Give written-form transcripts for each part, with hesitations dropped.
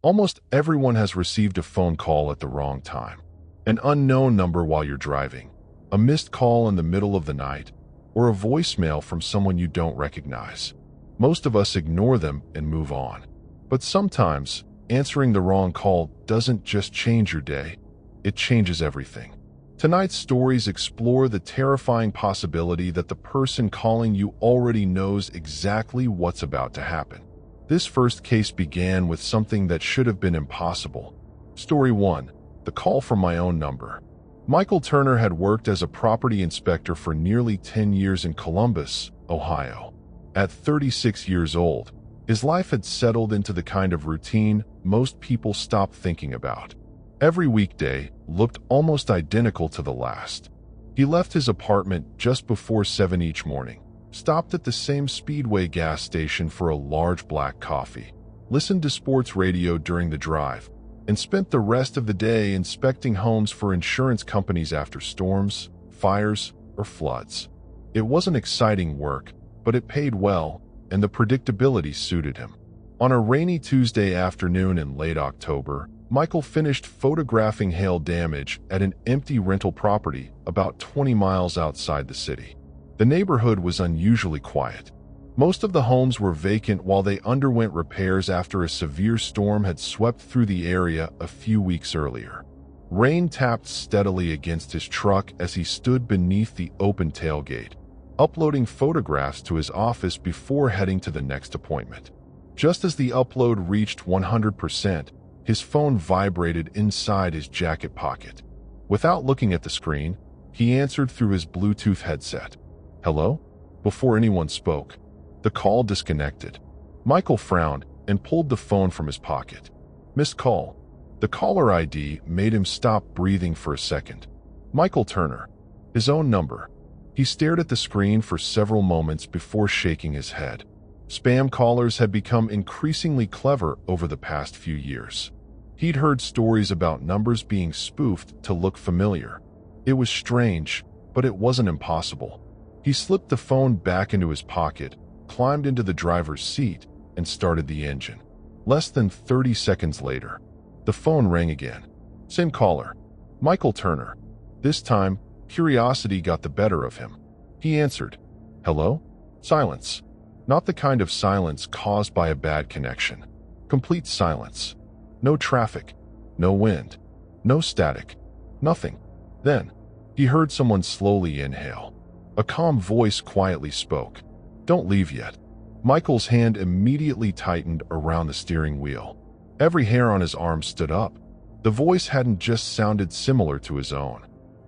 Almost everyone has received a phone call at the wrong time. An unknown number while you're driving, a missed call in the middle of the night, or a voicemail from someone you don't recognize. Most of us ignore them and move on. But sometimes, answering the wrong call doesn't just change your day, it changes everything. Tonight's stories explore the terrifying possibility that the person calling you already knows exactly what's about to happen. This first case began with something that should have been impossible. Story 1. The call from my own number. Michael Turner had worked as a property inspector for nearly 10 years in Columbus, Ohio. At 36 years old, his life had settled into the kind of routine most people stop thinking about. Every weekday looked almost identical to the last. He left his apartment just before 7 each morning, stopped at the same Speedway gas station for a large black coffee, listened to sports radio during the drive, and spent the rest of the day inspecting homes for insurance companies after storms, fires, or floods. It wasn't exciting work, but it paid well, and the predictability suited him. On a rainy Tuesday afternoon in late October, Michael finished photographing hail damage at an empty rental property about 20 miles outside the city. The neighborhood was unusually quiet. Most of the homes were vacant while they underwent repairs after a severe storm had swept through the area a few weeks earlier. Rain tapped steadily against his truck as he stood beneath the open tailgate, uploading photographs to his office before heading to the next appointment. Just as the upload reached 100%, his phone vibrated inside his jacket pocket. Without looking at the screen, he answered through his Bluetooth headset. "Hello?" Before anyone spoke, the call disconnected. Michael frowned and pulled the phone from his pocket. Missed call. The caller ID made him stop breathing for a second. Michael Turner. His own number. He stared at the screen for several moments before shaking his head. Spam callers had become increasingly clever over the past few years. He'd heard stories about numbers being spoofed to look familiar. It was strange, but it wasn't impossible. He slipped the phone back into his pocket, climbed into the driver's seat, and started the engine. Less than 30 seconds later, the phone rang again. Same caller. Michael Turner. This time, curiosity got the better of him. He answered. "Hello?" Silence. Not the kind of silence caused by a bad connection. Complete silence. No traffic. No wind. No static. Nothing. Then, he heard someone slowly inhale. A calm voice quietly spoke. "Don't leave yet." Michael's hand immediately tightened around the steering wheel. Every hair on his arm stood up. The voice hadn't just sounded similar to his own.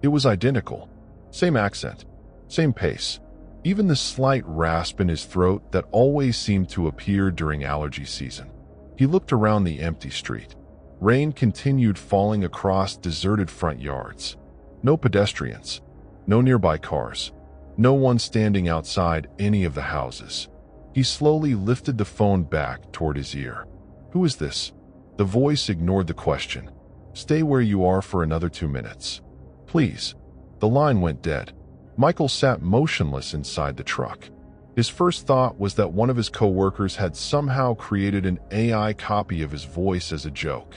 It was identical. Same accent. Same pace. Even the slight rasp in his throat that always seemed to appear during allergy season. He looked around the empty street. Rain continued falling across deserted front yards. No pedestrians. No nearby cars. No one standing outside any of the houses. He slowly lifted the phone back toward his ear. "Who is this?" The voice ignored the question. "Stay where you are for another 2 minutes. Please." The line went dead. Michael sat motionless inside the truck. His first thought was that one of his coworkers had somehow created an AI copy of his voice as a joke.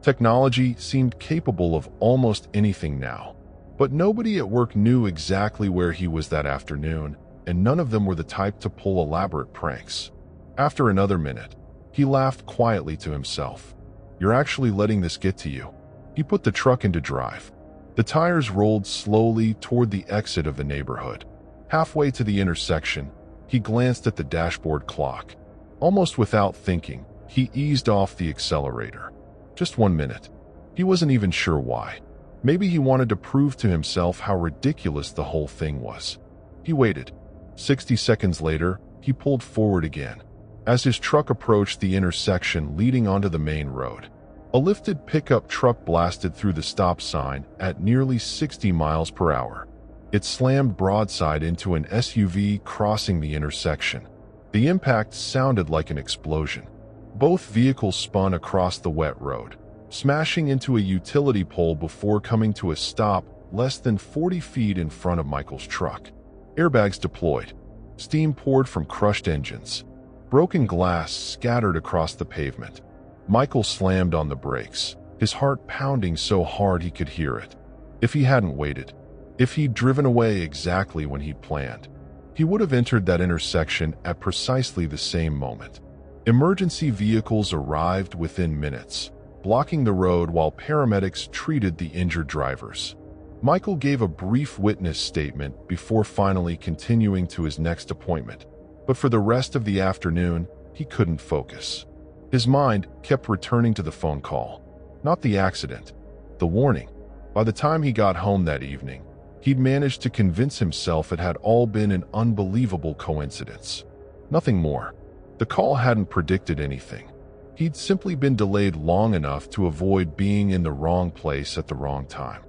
Technology seemed capable of almost anything now. But nobody at work knew exactly where he was that afternoon, and none of them were the type to pull elaborate pranks. After another minute, he laughed quietly to himself. "You're actually letting this get to you." He put the truck into drive. The tires rolled slowly toward the exit of the neighborhood. Halfway to the intersection, he glanced at the dashboard clock. Almost without thinking, he eased off the accelerator. Just 1 minute. He wasn't even sure why. Maybe he wanted to prove to himself how ridiculous the whole thing was. He waited. 60 seconds later, he pulled forward again. As his truck approached the intersection leading onto the main road, a lifted pickup truck blasted through the stop sign at nearly 60 miles per hour. It slammed broadside into an SUV crossing the intersection. The impact sounded like an explosion. Both vehicles spun across the wet road, smashing into a utility pole before coming to a stop less than 40 feet in front of Michael's truck. Airbags deployed. Steam poured from crushed engines. Broken glass scattered across the pavement. Michael slammed on the brakes, his heart pounding so hard he could hear it. If he hadn't waited, if he'd driven away exactly when he'd planned, he would have entered that intersection at precisely the same moment. Emergency vehicles arrived within minutes, blocking the road while paramedics treated the injured drivers. Michael gave a brief witness statement before finally continuing to his next appointment, but for the rest of the afternoon, he couldn't focus. His mind kept returning to the phone call, not the accident, the warning. By the time he got home that evening, he'd managed to convince himself it had all been an unbelievable coincidence. Nothing more. The call hadn't predicted anything. He'd simply been delayed long enough to avoid being in the wrong place at the wrong time.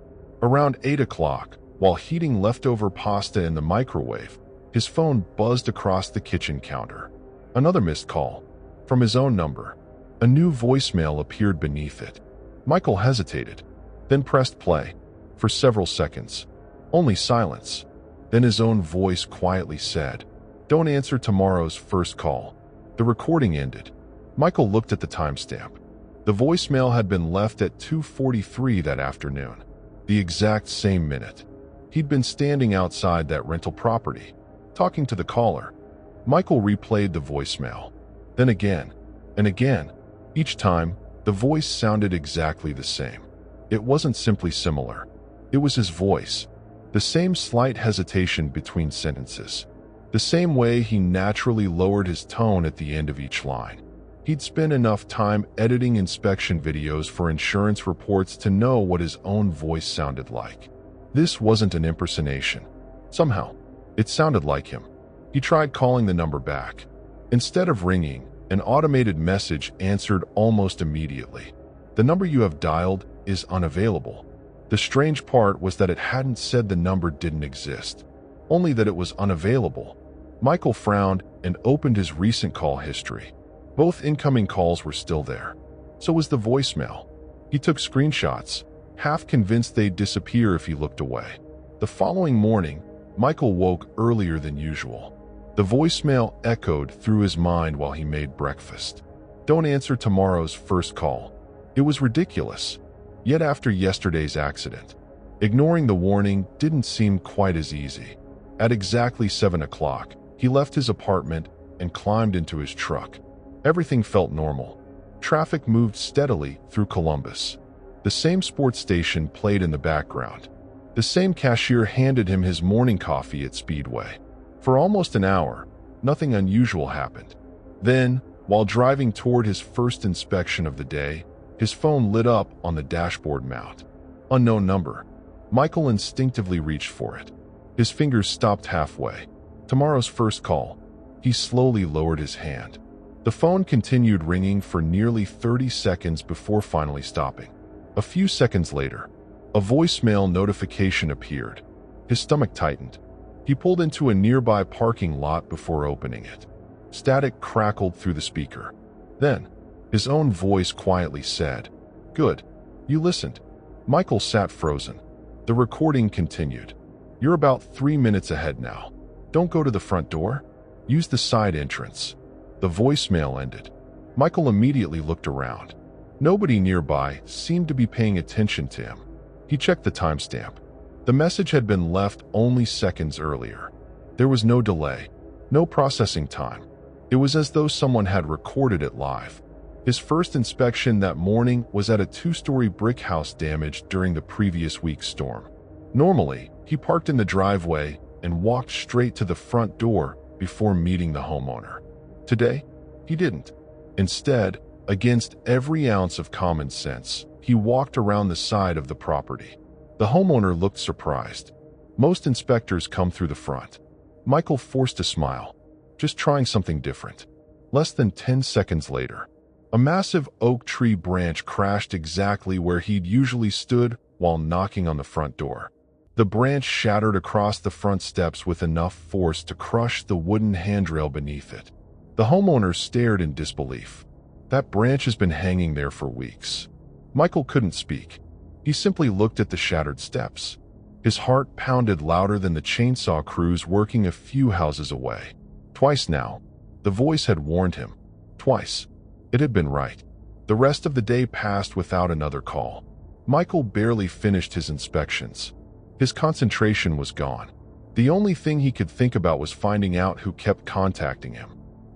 Around 8 o'clock, while heating leftover pasta in the microwave, his phone buzzed across the kitchen counter. Another missed call, from his own number. A new voicemail appeared beneath it. Michael hesitated, then pressed play. For several seconds, only silence. Then his own voice quietly said, "Don't answer tomorrow's first call." The recording ended. Michael looked at the timestamp. The voicemail had been left at 2:43 that afternoon, the exact same minute. He'd been standing outside that rental property, talking to the caller. Michael replayed the voicemail, then again, and again. Each time, the voice sounded exactly the same. It wasn't simply similar. It was his voice. The same slight hesitation between sentences. The same way he naturally lowered his tone at the end of each line. He'd spent enough time editing inspection videos for insurance reports to know what his own voice sounded like. This wasn't an impersonation. Somehow, it sounded like him. He tried calling the number back. Instead of ringing, an automated message answered almost immediately. "The number you have dialed is unavailable." The strange part was that it hadn't said the number didn't exist, only that it was unavailable. Michael frowned and opened his recent call history. Both incoming calls were still there. So was the voicemail. He took screenshots, half convinced they'd disappear if he looked away. The following morning, Michael woke earlier than usual. The voicemail echoed through his mind while he made breakfast. "Don't answer tomorrow's first call." It was ridiculous. Yet after yesterday's accident, ignoring the warning didn't seem quite as easy. At exactly 7 o'clock, he left his apartment and climbed into his truck. Everything felt normal. Traffic moved steadily through Columbus. The same sports station played in the background. The same cashier handed him his morning coffee at Speedway. For almost an hour, nothing unusual happened. Then, while driving toward his first inspection of the day, his phone lit up on the dashboard mount. Unknown number. Michael instinctively reached for it. His fingers stopped halfway. Tomorrow's first call. He slowly lowered his hand. The phone continued ringing for nearly 30 seconds before finally stopping. A few seconds later, a voicemail notification appeared. His stomach tightened. He pulled into a nearby parking lot before opening it. Static crackled through the speaker. Then, his own voice quietly said, "Good. You listened." Michael sat frozen. The recording continued. "You're about 3 minutes ahead now. Don't go to the front door. Use the side entrance." The voicemail ended. Michael immediately looked around. Nobody nearby seemed to be paying attention to him. He checked the timestamp. The message had been left only seconds earlier. There was no delay, no processing time. It was as though someone had recorded it live. His first inspection that morning was at a 2-story brick house damaged during the previous week's storm. Normally, he parked in the driveway and walked straight to the front door before meeting the homeowner. Today, he didn't. Instead, against every ounce of common sense, he walked around the side of the property. The homeowner looked surprised. Most inspectors come through the front. Michael forced a smile, just trying something different. Less than 10 seconds later, a massive oak tree branch crashed exactly where he'd usually stood while knocking on the front door. The branch shattered across the front steps with enough force to crush the wooden handrail beneath it. The homeowner stared in disbelief. That branch has been hanging there for weeks. Michael couldn't speak. He simply looked at the shattered steps. His heart pounded louder than the chainsaw crews working a few houses away. Twice now, the voice had warned him. Twice. It had been right. The rest of the day passed without another call. Michael barely finished his inspections. His concentration was gone. The only thing he could think about was finding out who kept contacting him.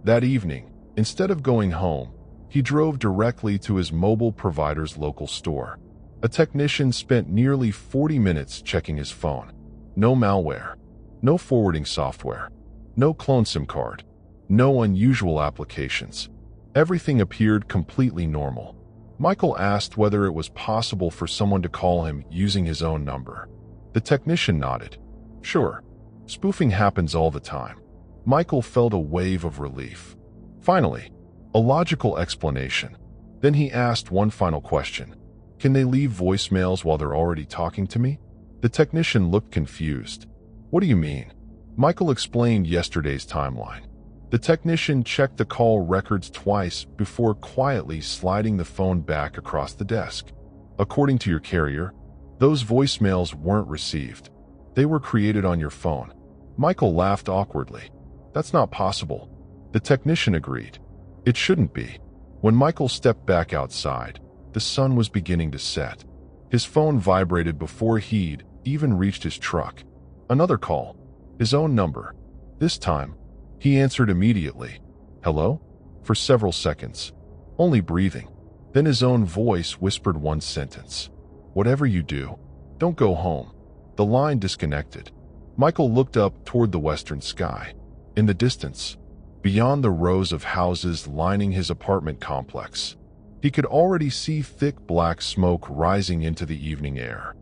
That evening, instead of going home, he drove directly to his mobile provider's local store. A technician spent nearly 40 minutes checking his phone. No malware, no forwarding software, no clone SIM card, no unusual applications. Everything appeared completely normal. Michael asked whether it was possible for someone to call him using his own number. The technician nodded. Sure, spoofing happens all the time. Michael felt a wave of relief. Finally, a logical explanation. Then he asked one final question. Can they leave voicemails while they're already talking to me? The technician looked confused. What do you mean? Michael explained yesterday's timeline. The technician checked the call records twice before quietly sliding the phone back across the desk. According to your carrier, those voicemails weren't received. They were created on your phone. Michael laughed awkwardly. That's not possible. The technician agreed. It shouldn't be. When Michael stepped back outside, the sun was beginning to set. His phone vibrated before he'd even reached his truck. Another call. His own number. This time, he answered immediately. Hello? For several seconds. Only breathing. Then his own voice whispered one sentence. Whatever you do, don't go home. The line disconnected. Michael looked up toward the western sky. In the distance, beyond the rows of houses lining his apartment complex, he could already see thick black smoke rising into the evening air.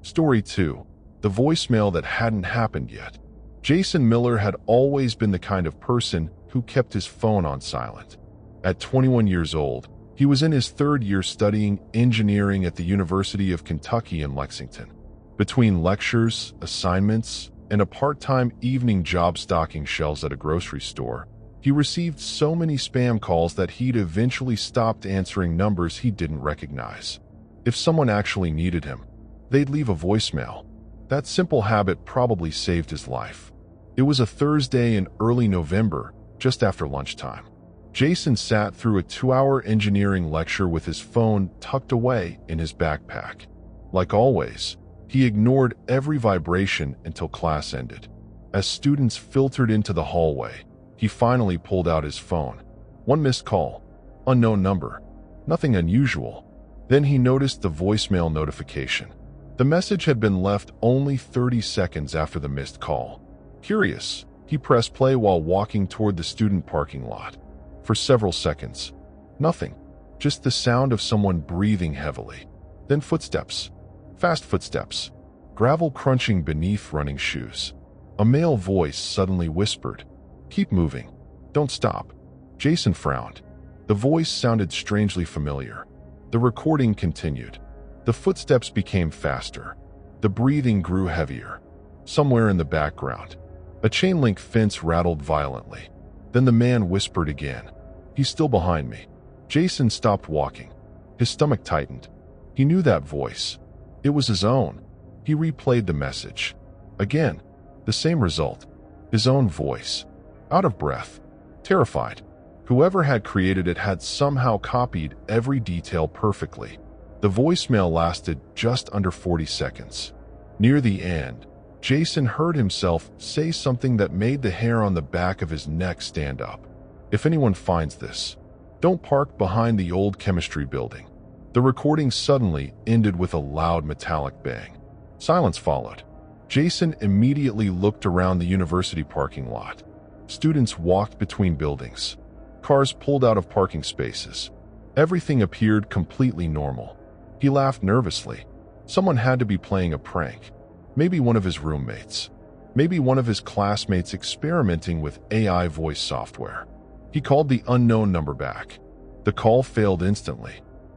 Story 2. The voicemail that hadn't happened yet. Jason Miller had always been the kind of person who kept his phone on silent. At 21 years old, he was in his third year studying engineering at the University of Kentucky in Lexington. Between lectures, assignments, and a part-time evening job stocking shelves at a grocery store, he received so many spam calls that he'd eventually stopped answering numbers he didn't recognize. If someone actually needed him, they'd leave a voicemail. That simple habit probably saved his life. It was a Thursday in early November, just after lunchtime. Jason sat through a 2-hour engineering lecture with his phone tucked away in his backpack. Like always, he ignored every vibration until class ended. As students filtered into the hallway, he finally pulled out his phone. One missed call. Unknown number. Nothing unusual. Then he noticed the voicemail notification. The message had been left only 30 seconds after the missed call. Curious, he pressed play while walking toward the student parking lot. For several seconds, nothing. Just the sound of someone breathing heavily. Then footsteps. Fast footsteps. Gravel crunching beneath running shoes. A male voice suddenly whispered, "Keep moving. Don't stop." Jason frowned. The voice sounded strangely familiar. The recording continued. The footsteps became faster. The breathing grew heavier. Somewhere in the background, a chain-link fence rattled violently. Then the man whispered again, "He's still behind me." Jason stopped walking. His stomach tightened. He knew that voice. It was his own. He replayed the message. Again, the same result. His own voice. Out of breath. Terrified. Whoever had created it had somehow copied every detail perfectly. The voicemail lasted just under 40 seconds. Near the end, Jason heard himself say something that made the hair on the back of his neck stand up. "If anyone finds this, don't park behind the old chemistry building." The recording suddenly ended with a loud metallic bang. Silence followed. Jason immediately looked around the university parking lot. Students walked between buildings. Cars pulled out of parking spaces. Everything appeared completely normal. He laughed nervously. Someone had to be playing a prank. Maybe one of his roommates. Maybe one of his classmates experimenting with AI voice software. He called the unknown number back. The call failed instantly.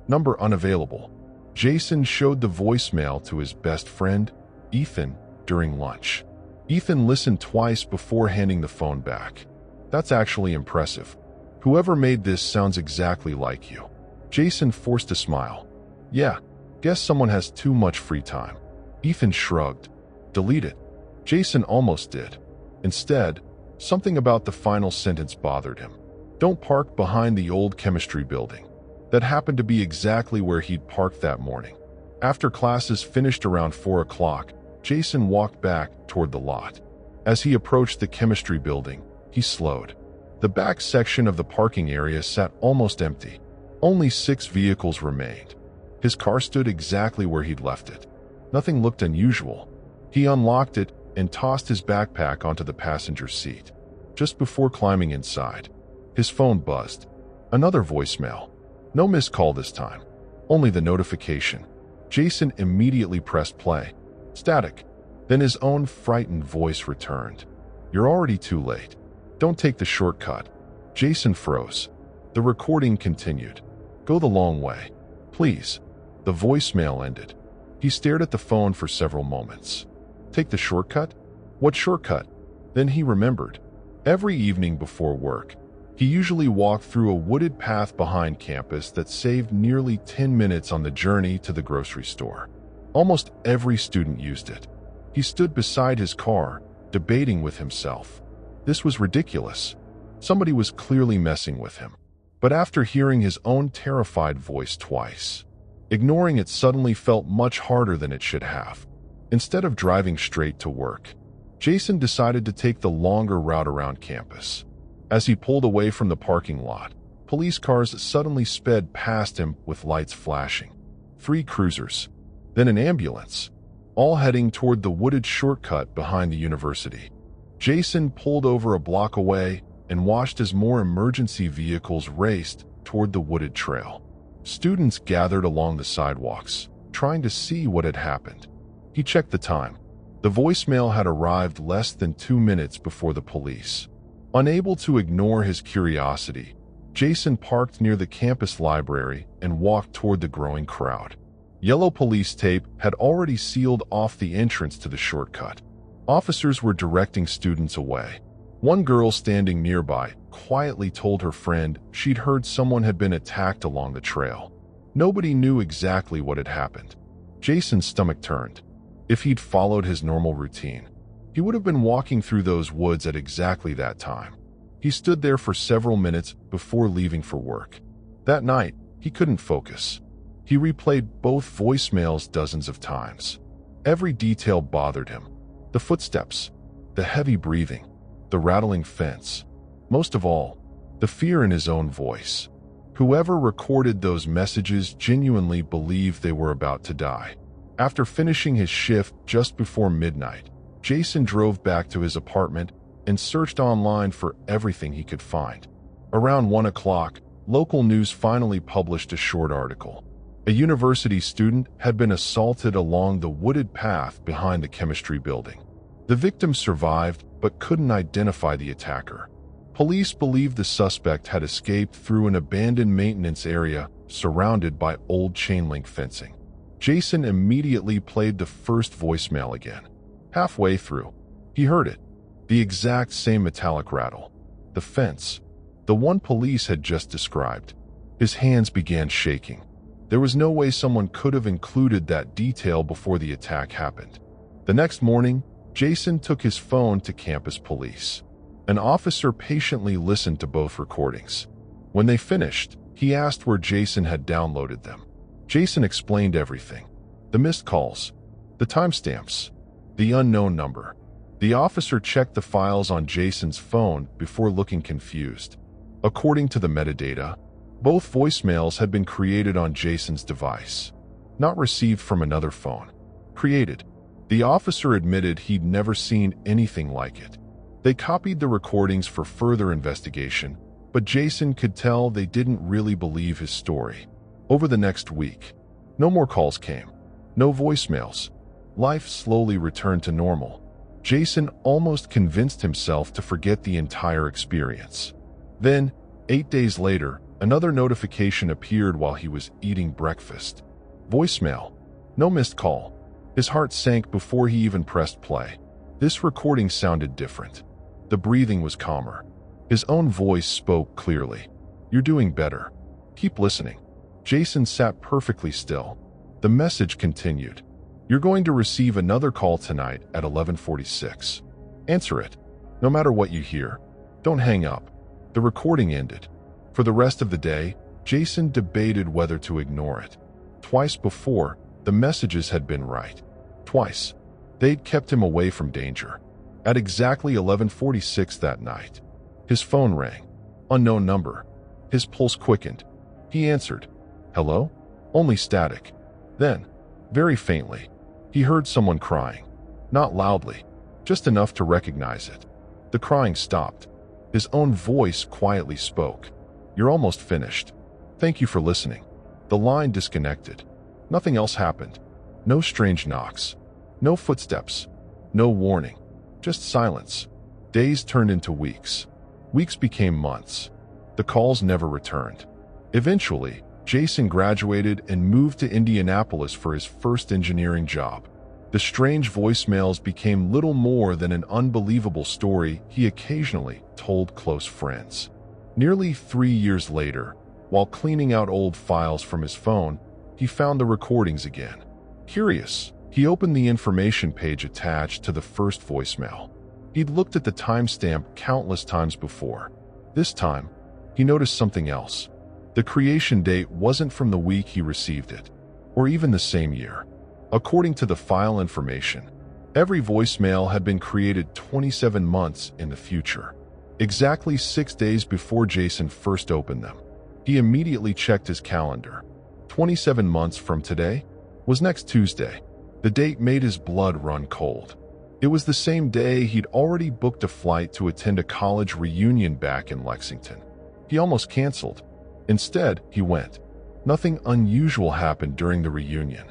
Number unavailable. Jason showed the voicemail to his best friend, Ethan, during lunch. Ethan listened twice before handing the phone back. "That's actually impressive. Whoever made this sounds exactly like you." Jason forced a smile. "Yeah, guess someone has too much free time." Ethan shrugged. "Delete it." Jason almost did. Instead, something about the final sentence bothered him. "Don't park behind the old chemistry building." That happened to be exactly where he'd parked that morning. After classes finished around 4 o'clock, Jason walked back toward the lot. As he approached the chemistry building, he slowed. The back section of the parking area sat almost empty. Only 6 vehicles remained. His car stood exactly where he'd left it. Nothing looked unusual. He unlocked it and tossed his backpack onto the passenger seat. Just before climbing inside, his phone buzzed. Another voicemail. No missed call this time, only the notification. Jason immediately pressed play. Static. Then his own frightened voice returned. You're already too late. Don't take the shortcut. Jason froze. The recording continued. Go the long way. Please. The voicemail ended. He stared at the phone for several moments. Take the shortcut? What shortcut? Then he remembered. Every evening before work, he usually walked through a wooded path behind campus that saved nearly 10 minutes on the journey to the grocery store. Almost every student used it. He stood beside his car, debating with himself. This was ridiculous. Somebody was clearly messing with him. But after hearing his own terrified voice twice, ignoring it suddenly felt much harder than it should have. Instead of driving straight to work, Jason decided to take the longer route around campus. As he pulled away from the parking lot, police cars suddenly sped past him with lights flashing. 3 cruisers, then an ambulance, all heading toward the wooded shortcut behind the university. Jason pulled over a block away and watched as more emergency vehicles raced toward the wooded trail. Students gathered along the sidewalks, trying to see what had happened. He checked the time. The voicemail had arrived less than 2 minutes before the police. Unable to ignore his curiosity, Jason parked near the campus library and walked toward the growing crowd. Yellow police tape had already sealed off the entrance to the shortcut. Officers were directing students away. One girl standing nearby quietly told her friend she'd heard someone had been attacked along the trail. Nobody knew exactly what had happened. Jason's stomach turned. If he'd followed his normal routine, he would have been walking through those woods at exactly that time. He stood there for several minutes before leaving for work. That night, he couldn't focus. He replayed both voicemails dozens of times. Every detail bothered him. The footsteps, the heavy breathing, the rattling fence. Most of all, the fear in his own voice. Whoever recorded those messages genuinely believed they were about to die. After finishing his shift just before midnight, Jason drove back to his apartment and searched online for everything he could find. Around 1 o'clock, local news finally published a short article. A university student had been assaulted along the wooded path behind the chemistry building. The victim survived but couldn't identify the attacker. Police believe the suspect had escaped through an abandoned maintenance area surrounded by old chain-link fencing. Jason immediately played the first voicemail again. Halfway through, he heard it. The exact same metallic rattle. The fence. The one police had just described. His hands began shaking. There was no way someone could have included that detail before the attack happened. The next morning, Jason took his phone to campus police. An officer patiently listened to both recordings. When they finished, he asked where Jason had downloaded them. Jason explained everything. The missed calls, the timestamps, the unknown number. The officer checked the files on Jason's phone before looking confused. According to the metadata, both voicemails had been created on Jason's device, not received from another phone. Created. The officer admitted he'd never seen anything like it. They copied the recordings for further investigation, but Jason could tell they didn't really believe his story. Over the next week, no more calls came. No voicemails. Life slowly returned to normal. Jason almost convinced himself to forget the entire experience. Then, 8 days later, another notification appeared while he was eating breakfast. Voicemail. No missed call. His heart sank before he even pressed play. This recording sounded different. The breathing was calmer. His own voice spoke clearly. You're doing better. Keep listening. Jason sat perfectly still. The message continued. You're going to receive another call tonight at 11:46. Answer it. No matter what you hear, don't hang up. The recording ended. For the rest of the day, Jason debated whether to ignore it. Twice before, the messages had been right. Twice. They'd kept him away from danger. At exactly 11:46 that night, his phone rang. Unknown number. His pulse quickened. He answered. Hello? Only static. Then, very faintly, he heard someone crying. Not loudly, just enough to recognize it. The crying stopped. His own voice quietly spoke. You're almost finished. Thank you for listening. The line disconnected. Nothing else happened. No strange knocks. No footsteps. No warning. Just silence. Days turned into weeks. Weeks became months. The calls never returned. Eventually, Jason graduated and moved to Indianapolis for his first engineering job. The strange voicemails became little more than an unbelievable story he occasionally told close friends. Nearly 3 years later, while cleaning out old files from his phone, he found the recordings again. Curious, he opened the information page attached to the first voicemail. He'd looked at the timestamp countless times before. This time, he noticed something else. The creation date wasn't from the week he received it, or even the same year. According to the file information, every voicemail had been created 27 months in the future. Exactly 6 days before Jason first opened them, he immediately checked his calendar. 27 months from today was next Tuesday. The date made his blood run cold. It was the same day he'd already booked a flight to attend a college reunion back in Lexington. He almost canceled. Instead, he went. Nothing unusual happened during the reunion.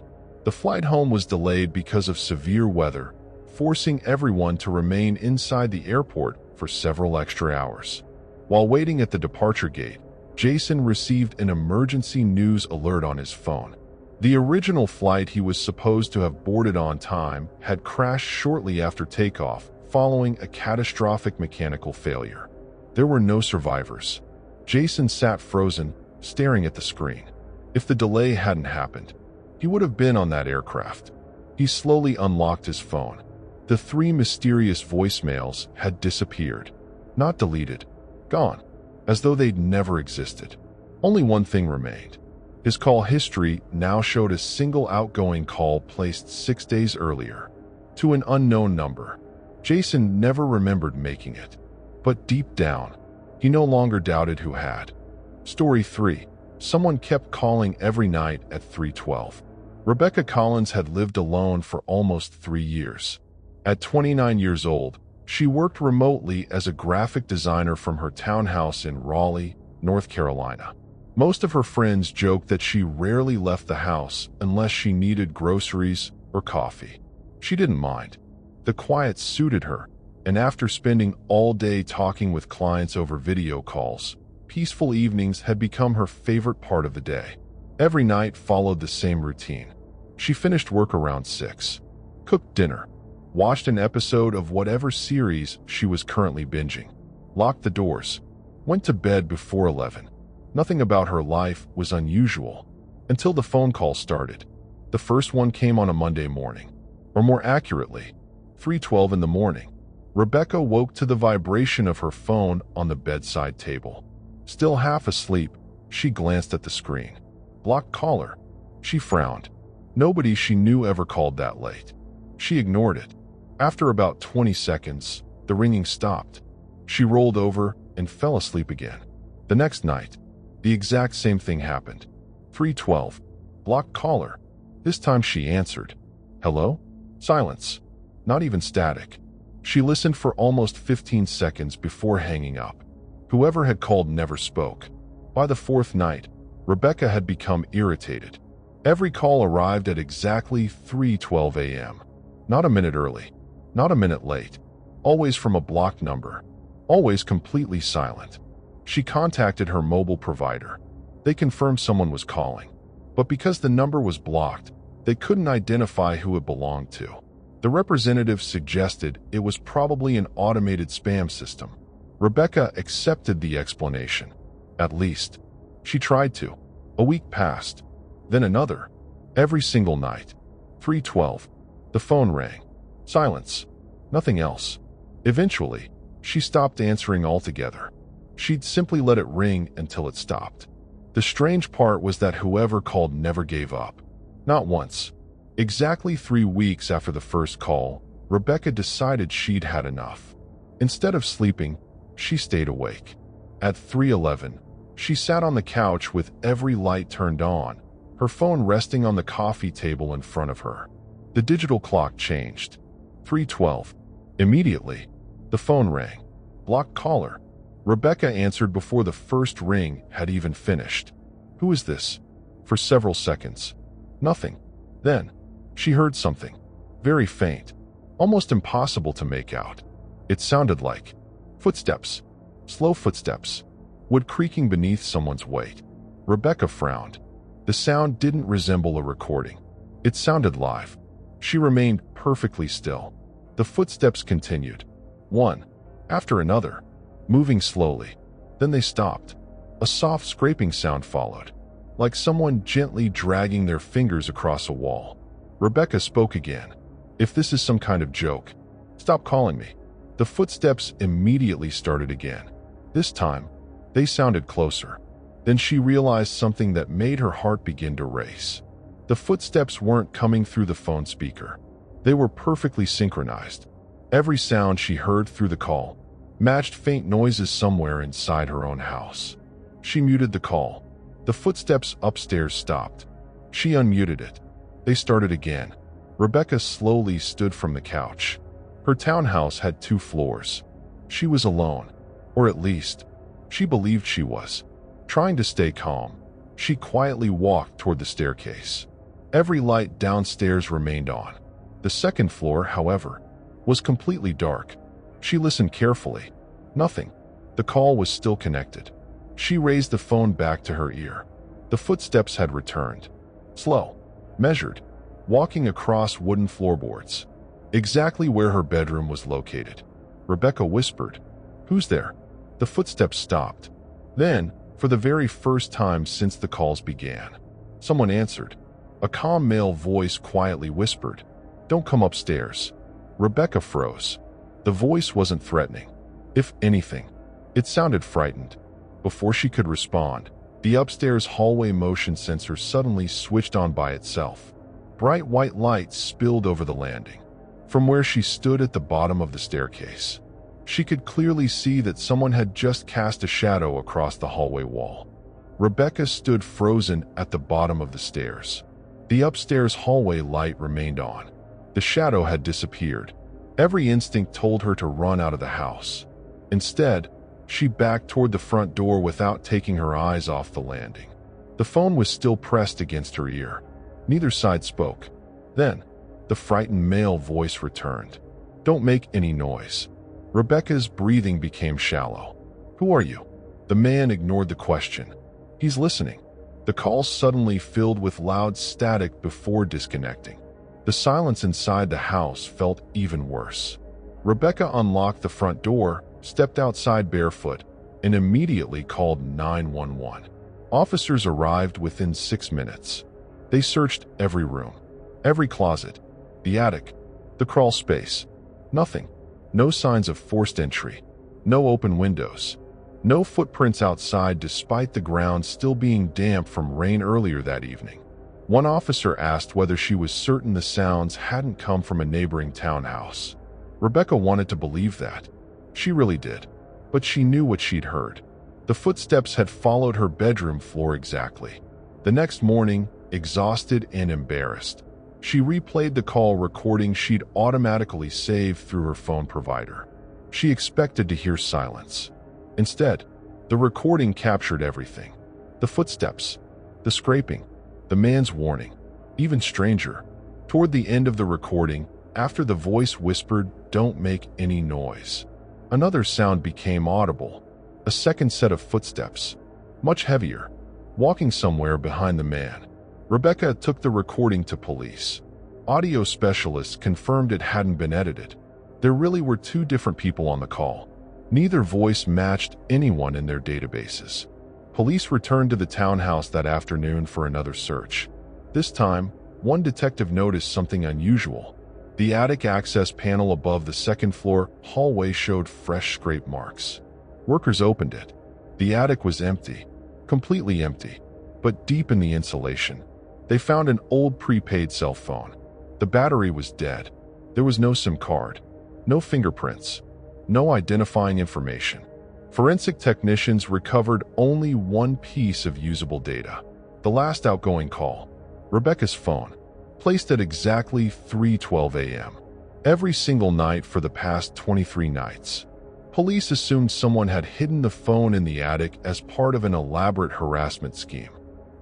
The flight home was delayed because of severe weather, forcing everyone to remain inside the airport for several extra hours. While waiting at the departure gate, Jason received an emergency news alert on his phone. The original flight he was supposed to have boarded on time had crashed shortly after takeoff, following a catastrophic mechanical failure. There were no survivors. Jason sat frozen, staring at the screen. If the delay hadn't happened, he would have been on that aircraft. He slowly unlocked his phone. The 3 mysterious voicemails had disappeared. Not deleted. Gone. As though they'd never existed. Only one thing remained. His call history now showed a single outgoing call placed 6 days earlier, to an unknown number. Jason never remembered making it. But deep down, he no longer doubted who had. Story 3. Someone kept calling every night at 3:12. Rebecca Collins had lived alone for almost 3 years. At 29 years old, she worked remotely as a graphic designer from her townhouse in Raleigh, North Carolina. Most of her friends joked that she rarely left the house unless she needed groceries or coffee. She didn't mind. The quiet suited her, and after spending all day talking with clients over video calls, peaceful evenings had become her favorite part of the day. Every night followed the same routine. She finished work around 6, cooked dinner, watched an episode of whatever series she was currently binging, locked the doors, went to bed before 11. Nothing about her life was unusual until the phone call started. The first one came on a Monday morning, or more accurately, 3:12 in the morning. Rebecca woke to the vibration of her phone on the bedside table. Still half asleep, she glanced at the screen. Blocked caller. She frowned. Nobody she knew ever called that late. She ignored it. After about 20 seconds, the ringing stopped. She rolled over and fell asleep again. The next night, the exact same thing happened. 3:12. Blocked caller. This time she answered. Hello? Silence. Not even static. She listened for almost 15 seconds before hanging up. Whoever had called never spoke. By the 4th night, Rebecca had become irritated. Every call arrived at exactly 3:12 a.m. Not a minute early. Not a minute late. Always from a blocked number. Always completely silent. She contacted her mobile provider. They confirmed someone was calling. But because the number was blocked, they couldn't identify who it belonged to. The representative suggested it was probably an automated spam system. Rebecca accepted the explanation. At least, she tried to. A week passed. Then another. Every single night. 3:12. The phone rang. Silence. Nothing else. Eventually, she stopped answering altogether. She'd simply let it ring until it stopped. The strange part was that whoever called never gave up. Not once. Exactly 3 weeks after the first call, Rebecca decided she'd had enough. Instead of sleeping, she stayed awake. At 3:11, she sat on the couch with every light turned on, her phone resting on the coffee table in front of her. The digital clock changed. 3:12. Immediately, the phone rang. Blocked caller. Rebecca answered before the first ring had even finished. Who is this? For several seconds. Nothing. Then, she heard something. Very faint. Almost impossible to make out. It sounded like footsteps. Slow footsteps. Wood creaking beneath someone's weight. Rebecca frowned. The sound didn't resemble a recording. It sounded live. She remained perfectly still. The footsteps continued. One after another. Moving slowly. Then they stopped. A soft scraping sound followed. Like someone gently dragging their fingers across a wall. Rebecca spoke again. If this is some kind of joke, stop calling me. The footsteps immediately started again. This time, they sounded closer. Then she realized something that made her heart begin to race. The footsteps weren't coming through the phone speaker. They were perfectly synchronized. Every sound she heard through the call matched faint noises somewhere inside her own house. She muted the call. The footsteps upstairs stopped. She unmuted it. They started again. Rebecca slowly stood from the couch. Her townhouse had 2 floors. She was alone, or at least, she believed she was. Trying to stay calm, she quietly walked toward the staircase. Every light downstairs remained on. The second floor, however, was completely dark. She listened carefully. Nothing. The call was still connected. She raised the phone back to her ear. The footsteps had returned. Slow. Measured. Walking across wooden floorboards. Exactly where her bedroom was located. Rebecca whispered, "Who's there?" The footsteps stopped. Then, for the very first time since the calls began, someone answered. A calm male voice quietly whispered, "Don't come upstairs." Rebecca froze. The voice wasn't threatening. If anything, it sounded frightened. Before she could respond, the upstairs hallway motion sensor suddenly switched on by itself. Bright white light spilled over the landing. From where she stood at the bottom of the staircase, she could clearly see that someone had just cast a shadow across the hallway wall. Rebecca stood frozen at the bottom of the stairs. The upstairs hallway light remained on. The shadow had disappeared. Every instinct told her to run out of the house. Instead, she backed toward the front door without taking her eyes off the landing. The phone was still pressed against her ear. Neither side spoke. Then, the frightened male voice returned. "Don't make any noise." Rebecca's breathing became shallow. "Who are you?" The man ignored the question. "He's listening." The call suddenly filled with loud static before disconnecting. The silence inside the house felt even worse. Rebecca unlocked the front door, stepped outside barefoot, and immediately called 911. Officers arrived within 6 minutes. They searched every room, every closet, the attic, the crawl space. Nothing. No signs of forced entry. No open windows. No footprints outside despite the ground still being damp from rain earlier that evening. One officer asked whether she was certain the sounds hadn't come from a neighboring townhouse. Rebecca wanted to believe that. She really did. But she knew what she'd heard. The footsteps had followed her bedroom floor exactly. The next morning, exhausted and embarrassed, she replayed the call recording she'd automatically saved through her phone provider. She expected to hear silence. Instead, the recording captured everything. The footsteps, the scraping, the man's warning. Even stranger, toward the end of the recording, after the voice whispered, "Don't make any noise," another sound became audible. A second set of footsteps, much heavier, walking somewhere behind the man. Rebecca took the recording to police. Audio specialists confirmed it hadn't been edited. There really were 2 different people on the call. Neither voice matched anyone in their databases. Police returned to the townhouse that afternoon for another search. This time, one detective noticed something unusual. The attic access panel above the second floor hallway showed fresh scrape marks. Workers opened it. The attic was empty. Completely empty. But deep in the insulation, they found an old prepaid cell phone. The battery was dead. There was no SIM card, no fingerprints, no identifying information. Forensic technicians recovered only one piece of usable data: the last outgoing call, Rebecca's phone, placed at exactly 3:12 a.m. every single night for the past 23 nights. Police assumed someone had hidden the phone in the attic as part of an elaborate harassment scheme.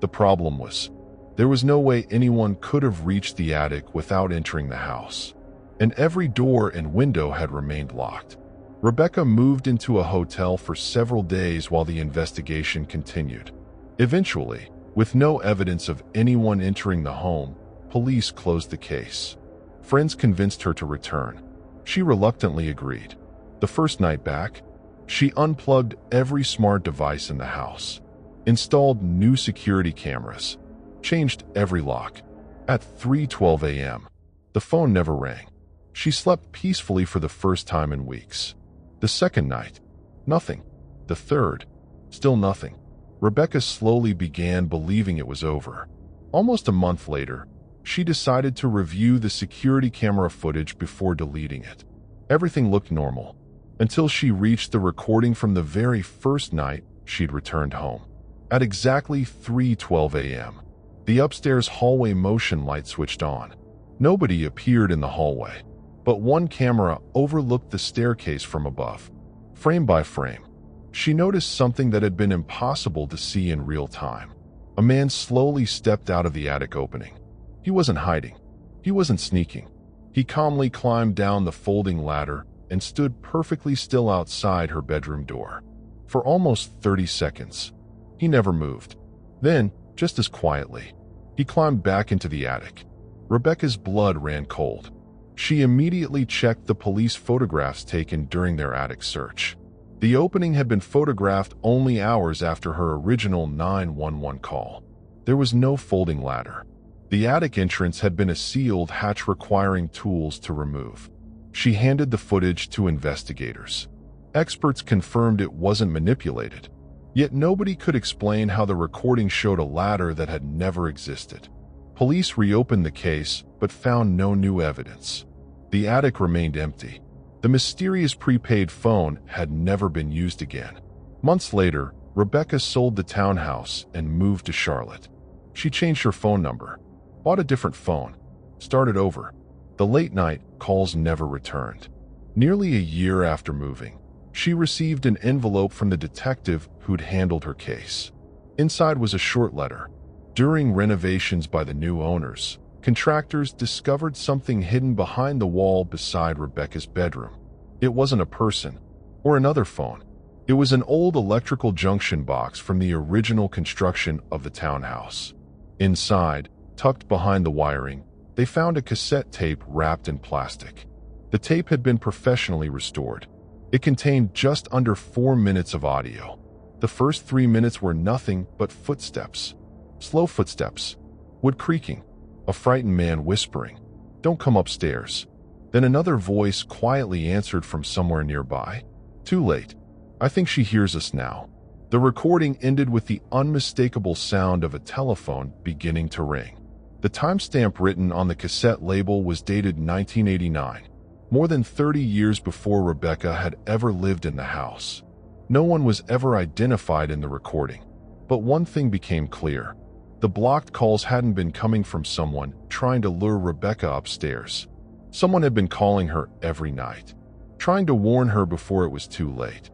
The problem was, there was no way anyone could have reached the attic without entering the house, and every door and window had remained locked. Rebecca moved into a hotel for several days while the investigation continued. Eventually, with no evidence of anyone entering the home, police closed the case. Friends convinced her to return. She reluctantly agreed. The first night back, she unplugged every smart device in the house, installed new security cameras, changed every lock. At 3:12 a.m., the phone never rang. She slept peacefully for the first time in weeks. The second night, nothing. The third, still nothing. Rebecca slowly began believing it was over. Almost a month later, she decided to review the security camera footage before deleting it. Everything looked normal, until she reached the recording from the very first night she'd returned home. At exactly 3:12 a.m., the upstairs hallway motion light switched on. Nobody appeared in the hallway, but one camera overlooked the staircase from above. Frame by frame, she noticed something that had been impossible to see in real time. A man slowly stepped out of the attic opening. He wasn't hiding. He wasn't sneaking. He calmly climbed down the folding ladder and stood perfectly still outside her bedroom door. For almost 30 seconds, he never moved. Then, just as quietly, he climbed back into the attic. Rebecca's blood ran cold. She immediately checked the police photographs taken during their attic search. The opening had been photographed only hours after her original 911 call. There was no folding ladder. The attic entrance had been a sealed hatch requiring tools to remove. She handed the footage to investigators. Experts confirmed it wasn't manipulated, yet nobody could explain how the recording showed a ladder that had never existed. Police reopened the case, but found no new evidence. The attic remained empty. The mysterious prepaid phone had never been used again. Months later, Rebecca sold the townhouse and moved to Charlotte. She changed her phone number, bought a different phone, started over. The late-night calls never returned. Nearly a year after moving, she received an envelope from the detective who'd handled her case. Inside was a short letter. During renovations by the new owners, contractors discovered something hidden behind the wall beside Rebecca's bedroom. It wasn't a person or another phone. It was an old electrical junction box from the original construction of the townhouse. Inside, tucked behind the wiring, they found a cassette tape wrapped in plastic. The tape had been professionally restored. It contained just under 4 minutes of audio. The first 3 minutes were nothing but footsteps. Slow footsteps. Wood creaking. A frightened man whispering, "Don't come upstairs." Then another voice quietly answered from somewhere nearby, "Too late. I think she hears us now." The recording ended with the unmistakable sound of a telephone beginning to ring. The timestamp written on the cassette label was dated 1989, more than 30 years before Rebecca had ever lived in the house. No one was ever identified in the recording, but one thing became clear. The blocked calls hadn't been coming from someone trying to lure Rebecca upstairs. Someone had been calling her every night, trying to warn her before it was too late.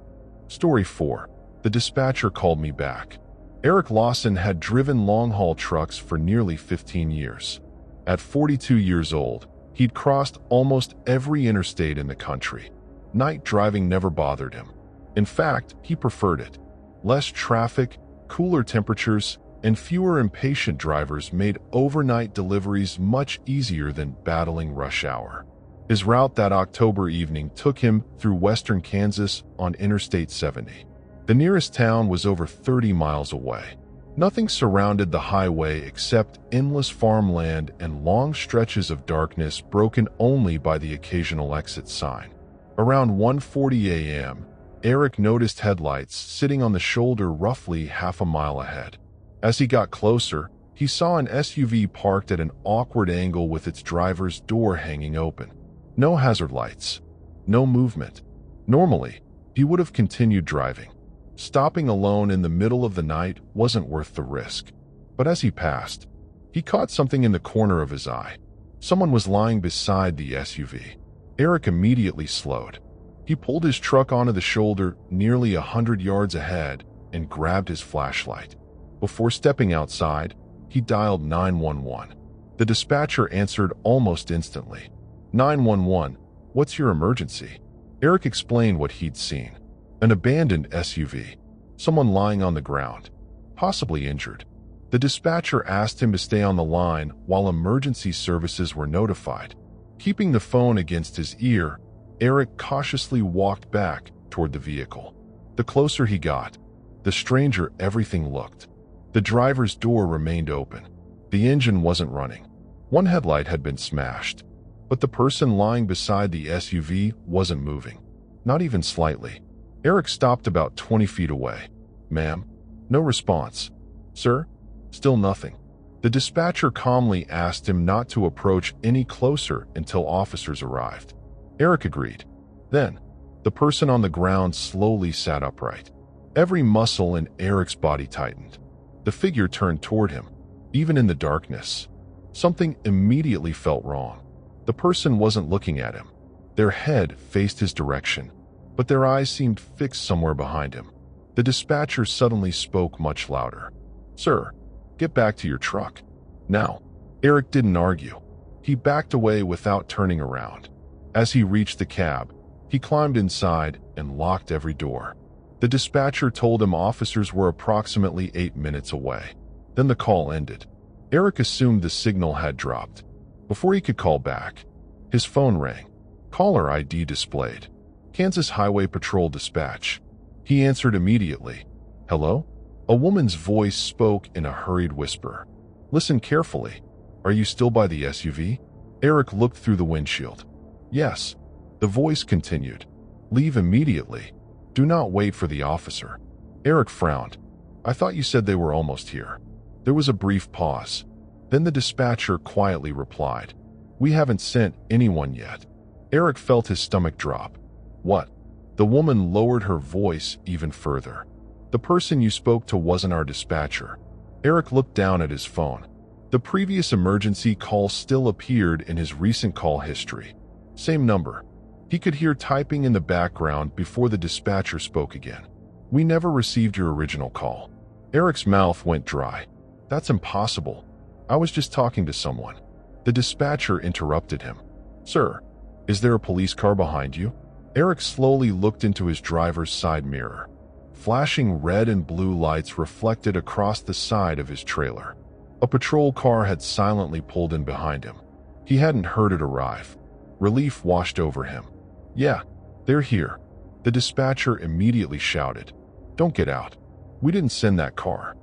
Story 4. The dispatcher called me back. Eric Lawson had driven long-haul trucks for nearly 15 years. At 42 years old, he'd crossed almost every interstate in the country. Night driving never bothered him. In fact, he preferred it. Less traffic, cooler temperatures, and fewer impatient drivers made overnight deliveries much easier than battling rush hour. His route that October evening took him through western Kansas on Interstate 70. The nearest town was over 30 miles away. Nothing surrounded the highway except endless farmland and long stretches of darkness broken only by the occasional exit sign. Around 1:40 a.m., Eric noticed headlights sitting on the shoulder roughly half a mile ahead. As he got closer, he saw an SUV parked at an awkward angle with its driver's door hanging open. No hazard lights. No movement. Normally, he would have continued driving. Stopping alone in the middle of the night wasn't worth the risk. But as he passed, he caught something in the corner of his eye. Someone was lying beside the SUV. Eric immediately slowed. He pulled his truck onto the shoulder nearly 100 yards ahead and grabbed his flashlight. Before stepping outside, he dialed 911. The dispatcher answered almost instantly. 911, what's your emergency? Eric explained what he'd seen. An abandoned SUV. Someone lying on the ground, possibly injured. The dispatcher asked him to stay on the line while emergency services were notified. Keeping the phone against his ear, Eric cautiously walked back toward the vehicle. The closer he got, the stranger everything looked. The driver's door remained open. The engine wasn't running. One headlight had been smashed, but the person lying beside the SUV wasn't moving, not even slightly. Eric stopped about 20 feet away. Ma'am? No response. Sir? Still nothing. The dispatcher calmly asked him not to approach any closer until officers arrived. Eric agreed. Then, the person on the ground slowly sat upright. Every muscle in Eric's body tightened. The figure turned toward him, even in the darkness. Something immediately felt wrong. The person wasn't looking at him. Their head faced his direction, but their eyes seemed fixed somewhere behind him. The dispatcher suddenly spoke much louder. Sir, get back to your truck. Now. Eric didn't argue. He backed away without turning around. As he reached the cab, he climbed inside and locked every door. The dispatcher told him officers were approximately 8 minutes away. Then the call ended. Eric assumed the signal had dropped. Before he could call back, his phone rang. Caller ID displayed. Kansas Highway Patrol Dispatch. He answered immediately. Hello? A woman's voice spoke in a hurried whisper. Listen carefully. Are you still by the SUV? Eric looked through the windshield. Yes. The voice continued. Leave immediately. Do not wait for the officer. Eric frowned. I thought you said they were almost here. There was a brief pause. Then the dispatcher quietly replied. We haven't sent anyone yet. Eric felt his stomach drop. What? The woman lowered her voice even further. The person you spoke to wasn't our dispatcher. Eric looked down at his phone. The previous emergency call still appeared in his recent call history. Same number. He could hear typing in the background before the dispatcher spoke again. We never received your original call. Eric's mouth went dry. That's impossible. I was just talking to someone. The dispatcher interrupted him. Sir, is there a police car behind you? Eric slowly looked into his driver's side mirror. Flashing red and blue lights reflected across the side of his trailer. A patrol car had silently pulled in behind him. He hadn't heard it arrive. Relief washed over him. Yeah, they're here. The dispatcher immediately shouted. Don't get out. We didn't send that car.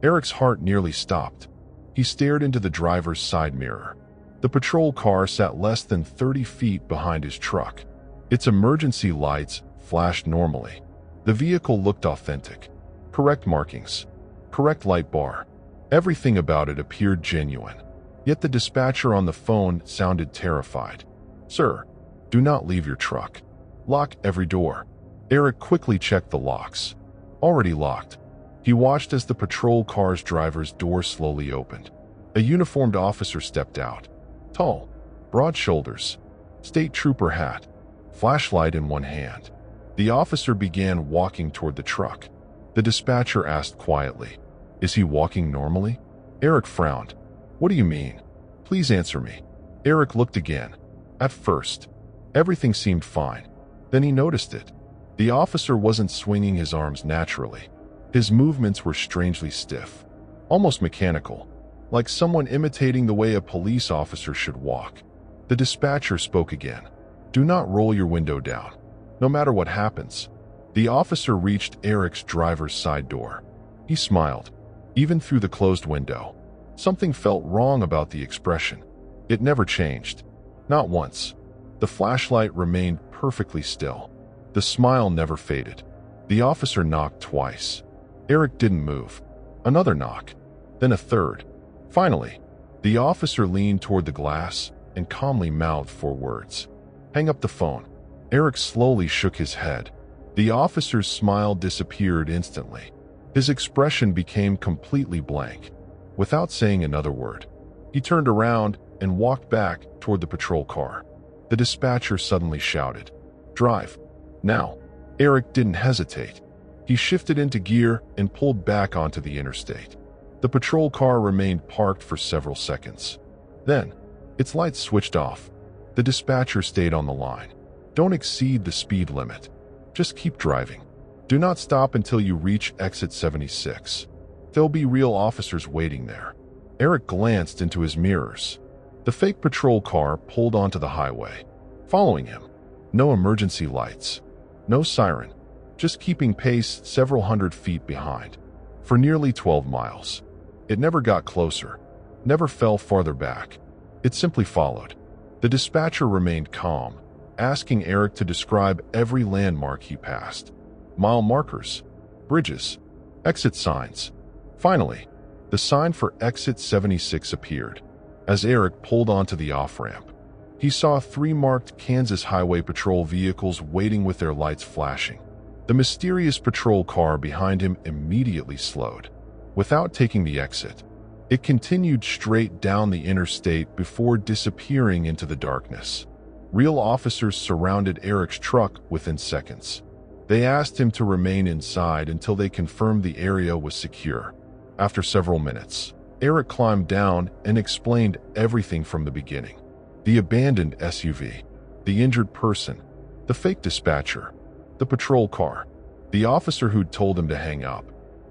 Eric's heart nearly stopped. He stared into the driver's side mirror. The patrol car sat less than 30 feet behind his truck. Its emergency lights flashed normally. The vehicle looked authentic. Correct markings. Correct light bar. Everything about it appeared genuine. Yet the dispatcher on the phone sounded terrified. Sir, do not leave your truck. Lock every door. Eric quickly checked the locks. Already locked. He watched as the patrol car's driver's door slowly opened. A uniformed officer stepped out. Tall, broad shoulders, state trooper hat, flashlight in one hand. The officer began walking toward the truck. The dispatcher asked quietly, Is he walking normally? Eric frowned. What do you mean? Please answer me. Eric looked again. At first, everything seemed fine. Then he noticed it. The officer wasn't swinging his arms naturally. His movements were strangely stiff, almost mechanical, like someone imitating the way a police officer should walk. The dispatcher spoke again. Do not roll your window down, no matter what happens. The officer reached Eric's driver's side door. He smiled, even through the closed window. Something felt wrong about the expression. It never changed. Not once. The flashlight remained perfectly still. The smile never faded. The officer knocked twice. Eric didn't move. Another knock. then a third. Finally, the officer leaned toward the glass and calmly mouthed 4 words. "Hang up the phone." Eric slowly shook his head. The officer's smile disappeared instantly. His expression became completely blank. Without saying another word, he turned around and walked back toward the patrol car. The dispatcher suddenly shouted, "Drive, now." Eric didn't hesitate. He shifted into gear and pulled back onto the interstate. The patrol car remained parked for several seconds. Then, its lights switched off. The dispatcher stayed on the line. "Don't exceed the speed limit. Just keep driving. Do not stop until you reach exit 76. There'll be real officers waiting there." Eric glanced into his mirrors. The fake patrol car pulled onto the highway, following him. No emergency lights, no siren, just keeping pace several hundred feet behind. For nearly 12 miles. It never got closer, never fell farther back. It simply followed. The dispatcher remained calm, asking Eric to describe every landmark he passed. Mile markers, bridges, exit signs. Finally, the sign for exit 76 appeared. As Eric pulled onto the off-ramp, he saw 3 marked Kansas Highway Patrol vehicles waiting with their lights flashing. The mysterious patrol car behind him immediately slowed. Without taking the exit, it continued straight down the interstate before disappearing into the darkness. Real officers surrounded Eric's truck within seconds. They asked him to remain inside until they confirmed the area was secure. After several minutes, Eric climbed down and explained everything from the beginning. The abandoned SUV, the injured person, the fake dispatcher, the patrol car, the officer who'd told him to hang up.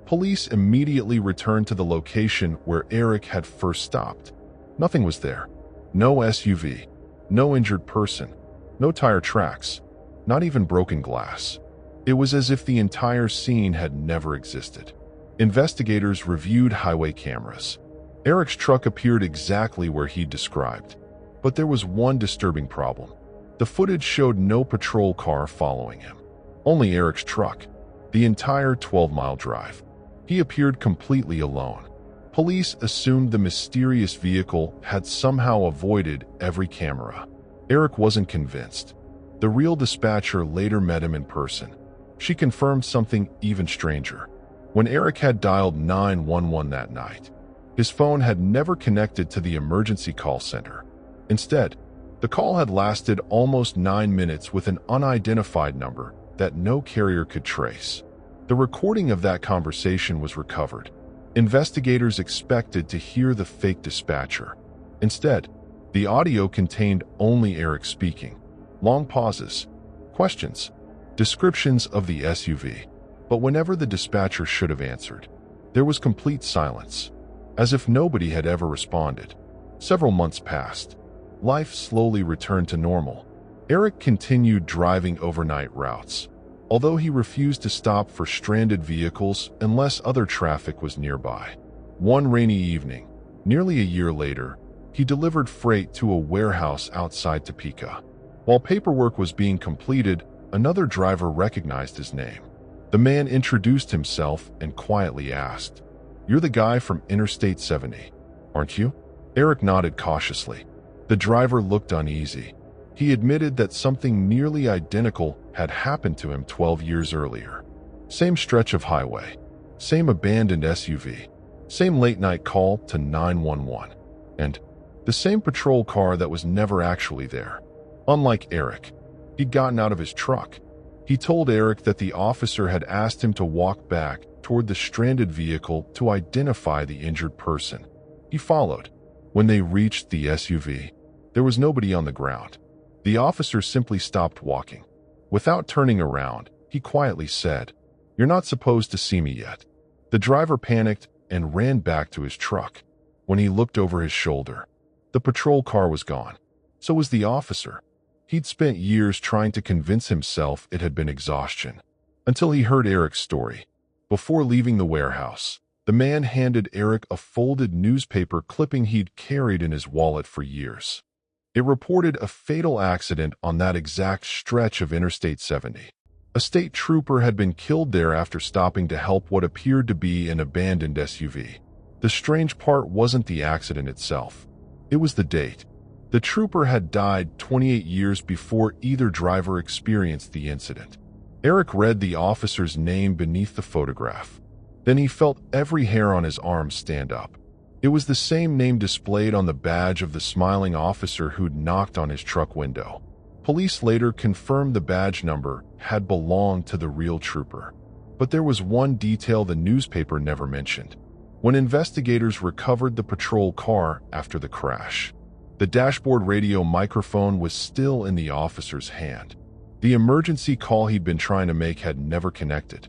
Police immediately returned to the location where Eric had first stopped. Nothing was there. No SUV. No injured person, no tire tracks, not even broken glass. It was as if the entire scene had never existed. Investigators reviewed highway cameras. Eric's truck appeared exactly where he'd described. But there was one disturbing problem. The footage showed no patrol car following him. Only Eric's truck, the entire 12-mile drive. He appeared completely alone. Police assumed the mysterious vehicle had somehow avoided every camera. Eric wasn't convinced. The real dispatcher later met him in person. She confirmed something even stranger. When Eric had dialed 911 that night, his phone had never connected to the emergency call center. Instead, the call had lasted almost 9 minutes with an unidentified number that no carrier could trace. The recording of that conversation was recovered. Investigators expected to hear the fake dispatcher. Instead, the audio contained only Eric speaking. Long pauses, questions, descriptions of the SUV. But whenever the dispatcher should have answered, there was complete silence, as if nobody had ever responded. Several months passed. Life slowly returned to normal. Eric continued driving overnight routes, although he refused to stop for stranded vehicles unless other traffic was nearby. One rainy evening, nearly a year later, he delivered freight to a warehouse outside Topeka. While paperwork was being completed, another driver recognized his name. The man introduced himself and quietly asked, "You're the guy from Interstate 70, aren't you?" Eric nodded cautiously. The driver looked uneasy. He admitted that something nearly identical had happened to him 12 years earlier. Same stretch of highway, same abandoned SUV, same late-night call to 911, and the same patrol car that was never actually there. Unlike Eric, he'd gotten out of his truck. He told Eric that the officer had asked him to walk back toward the stranded vehicle to identify the injured person. He followed. When they reached the SUV, there was nobody on the ground. The officer simply stopped walking. Without turning around, he quietly said, "You're not supposed to see me yet." The driver panicked and ran back to his truck. When he looked over his shoulder, the patrol car was gone. So was the officer. He'd spent years trying to convince himself it had been exhaustion, until he heard Eric's story. Before leaving the warehouse, the man handed Eric a folded newspaper clipping he'd carried in his wallet for years. It reported a fatal accident on that exact stretch of Interstate 70. A state trooper had been killed there after stopping to help what appeared to be an abandoned SUV. The strange part wasn't the accident itself. It was the date. The trooper had died 28 years before either driver experienced the incident. Eric read the officer's name beneath the photograph. Then he felt every hair on his arm stand up. It was the same name displayed on the badge of the smiling officer who'd knocked on his truck window. Police later confirmed the badge number had belonged to the real trooper. But there was one detail the newspaper never mentioned. When investigators recovered the patrol car after the crash, the dashboard radio microphone was still in the officer's hand. The emergency call he'd been trying to make had never connected.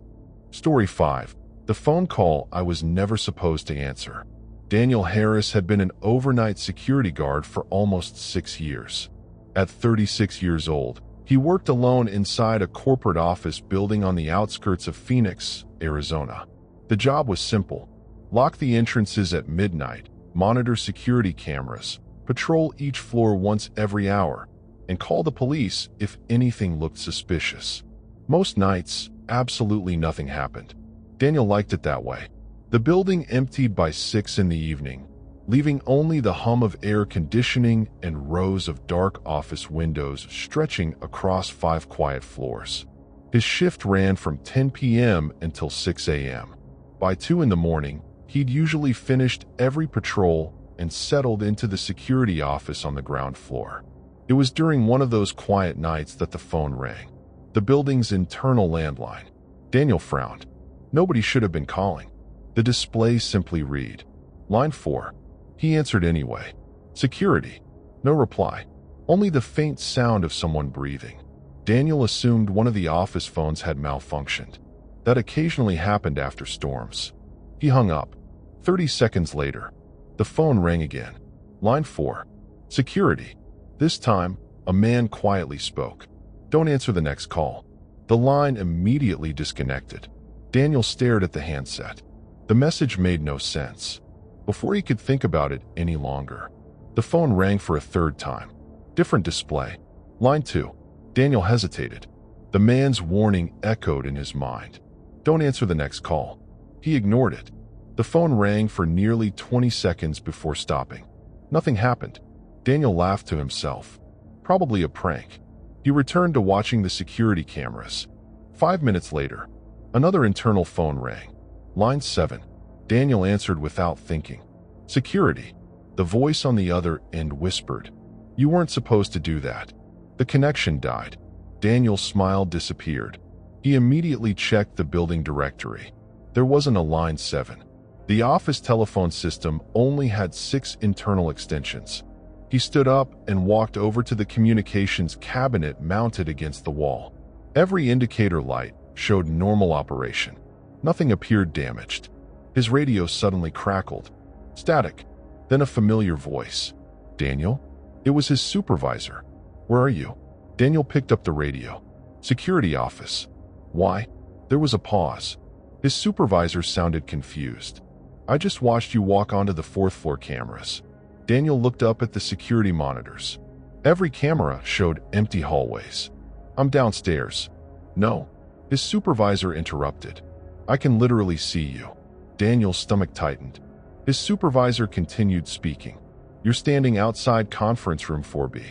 Story 5. The phone call I was never supposed to answer. Daniel Harris had been an overnight security guard for almost 6 years. At 36 years old, he worked alone inside a corporate office building on the outskirts of Phoenix, Arizona. The job was simple: lock the entrances at midnight, monitor security cameras, patrol each floor once every hour, and call the police if anything looked suspicious. Most nights, absolutely nothing happened. Daniel liked it that way. The building emptied by 6 in the evening, leaving only the hum of air conditioning and rows of dark office windows stretching across 5 quiet floors. His shift ran from 10 p.m. until 6 a.m. By 2 in the morning, he'd usually finished every patrol and settled into the security office on the ground floor. It was during one of those quiet nights that the phone rang. The building's internal landline. Daniel frowned. Nobody should have been calling. The display simply read, "Line 4. He answered anyway. "Security." No reply. Only the faint sound of someone breathing. Daniel assumed one of the office phones had malfunctioned. That occasionally happened after storms. He hung up. 30 seconds later, the phone rang again. "Line 4. Security." This time, a man quietly spoke. "Don't answer the next call." The line immediately disconnected. Daniel stared at the handset. The message made no sense. Before he could think about it any longer, the phone rang for a third time. Different display. "Line 2. Daniel hesitated. The man's warning echoed in his mind. "Don't answer the next call." He ignored it. The phone rang for nearly 20 seconds before stopping. Nothing happened. Daniel laughed to himself. Probably a prank. He returned to watching the security cameras. 5 minutes later, another internal phone rang. "Line 7. Daniel answered without thinking. "Security." The voice on the other end whispered, "You weren't supposed to do that." The connection died. Daniel's smile disappeared. He immediately checked the building directory. There wasn't a line 7. The office telephone system only had 6 internal extensions. He stood up and walked over to the communications cabinet mounted against the wall. Every indicator light showed normal operation. Nothing appeared damaged. His radio suddenly crackled. Static. Then a familiar voice. "Daniel?" It was his supervisor. "Where are you?" Daniel picked up the radio. "Security office." "Why?" There was a pause. His supervisor sounded confused. "I just watched you walk onto the 4th floor cameras." Daniel looked up at the security monitors. Every camera showed empty hallways. "I'm downstairs." "No." His supervisor interrupted. "I can literally see you." Daniel's stomach tightened. His supervisor continued speaking. "You're standing outside conference room 4B.